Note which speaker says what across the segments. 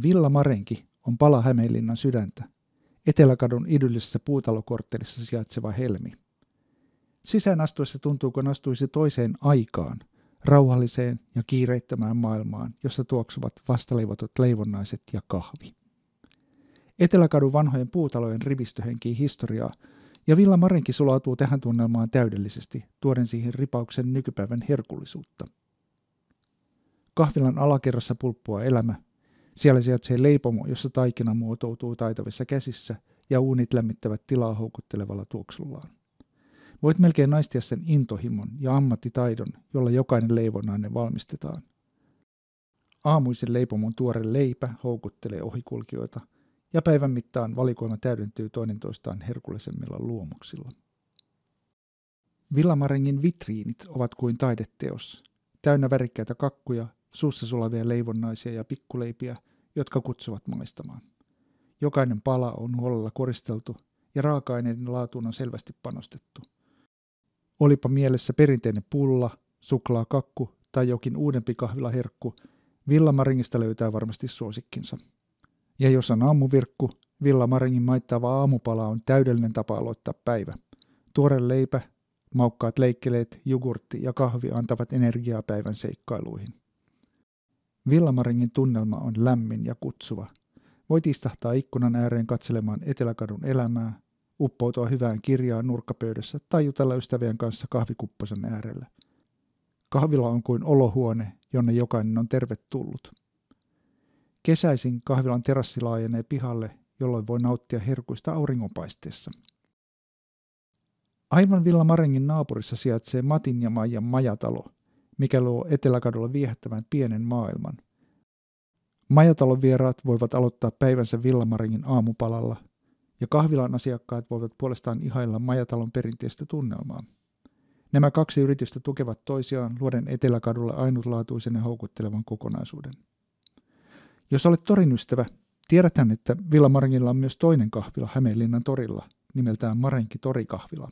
Speaker 1: Villa Marenki on pala Hämeenlinnan sydäntä, Eteläkadun idyllisessä puutalokorttelissa sijaitseva helmi. Sisään astuessa tuntuu, kun astuisi toiseen aikaan, rauhalliseen ja kiireittömään maailmaan, jossa tuoksuvat vastaleivotut leivonnaiset ja kahvi. Eteläkadun vanhojen puutalojen rivistö henkii historiaa, ja Villa Marenki sulautuu tähän tunnelmaan täydellisesti, tuoden siihen ripauksen nykypäivän herkullisuutta. Kahvilan alakerrassa pulppua elämä. Siellä sijaitsee leipomo, jossa taikina muotoutuu taitavissa käsissä ja uunit lämmittävät tilaa houkuttelevalla tuoksullaan. Voit melkein naistia sen intohimon ja ammattitaidon, jolla jokainen leivonnainen valmistetaan. Aamuisen leipomon tuore leipä houkuttelee ohikulkijoita, ja päivän mittaan valikoima täydentyy toinen toistaan herkullisemmilla luomuksilla. Villa Marengin vitriinit ovat kuin taideteos, täynnä värikkäitä kakkuja, suussa sulavia leivonnaisia ja pikkuleipiä, jotka kutsuvat maistamaan. Jokainen pala on huolella koristeltu ja raaka-aineiden laatuun on selvästi panostettu. Olipa mielessä perinteinen pulla, suklaakakku tai jokin uudempi kahvilaherkku, Villa Marengista löytää varmasti suosikkinsa. Ja jos on aamuvirkku, Villa Marengin maittava aamupala on täydellinen tapa aloittaa päivä. Tuore leipä, maukkaat leikkeleet, jogurtti ja kahvi antavat energiaa päivän seikkailuihin. Villa Marengin tunnelma on lämmin ja kutsuva. Voit istahtaa ikkunan ääreen katselemaan Eteläkadun elämää, uppoutua hyvään kirjaan nurkkapöydässä tai jutella ystävien kanssa kahvikupposen äärellä. Kahvila on kuin olohuone, jonne jokainen on tervetullut. Kesäisin kahvilan terassi laajenee pihalle, jolloin voi nauttia herkuista auringonpaisteessa. Aivan Villa Marengin naapurissa sijaitsee Matin ja Maijan majatalo, mikä luo Eteläkadulla viehättävän pienen maailman. Majatalon vieraat voivat aloittaa päivänsä Villa Marengin aamupalalla, ja kahvilan asiakkaat voivat puolestaan ihailla majatalon perinteistä tunnelmaa. Nämä kaksi yritystä tukevat toisiaan luoden Eteläkadulle ainutlaatuisen ja houkuttelevan kokonaisuuden. Jos olet torin ystävä, tiedäthän, että Villa Marengilla on myös toinen kahvila Hämeenlinnan torilla, nimeltään Marenki Torikahvila.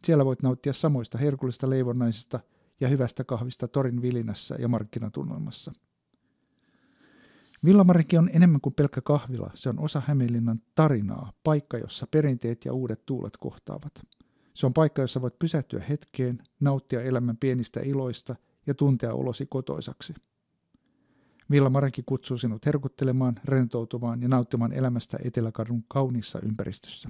Speaker 1: Siellä voit nauttia samoista herkullisista leivonnaisista ja hyvästä kahvista torin vilinässä ja markkinatunnelmassa. Villa Marenki on enemmän kuin pelkkä kahvila, se on osa Hämeenlinnan tarinaa, paikka, jossa perinteet ja uudet tuulet kohtaavat. Se on paikka, jossa voit pysähtyä hetkeen, nauttia elämän pienistä iloista ja tuntea olosi kotoisaksi. Villa Marenki kutsuu sinut herkuttelemaan, rentoutumaan ja nauttimaan elämästä Eteläkadun kauniissa ympäristössä.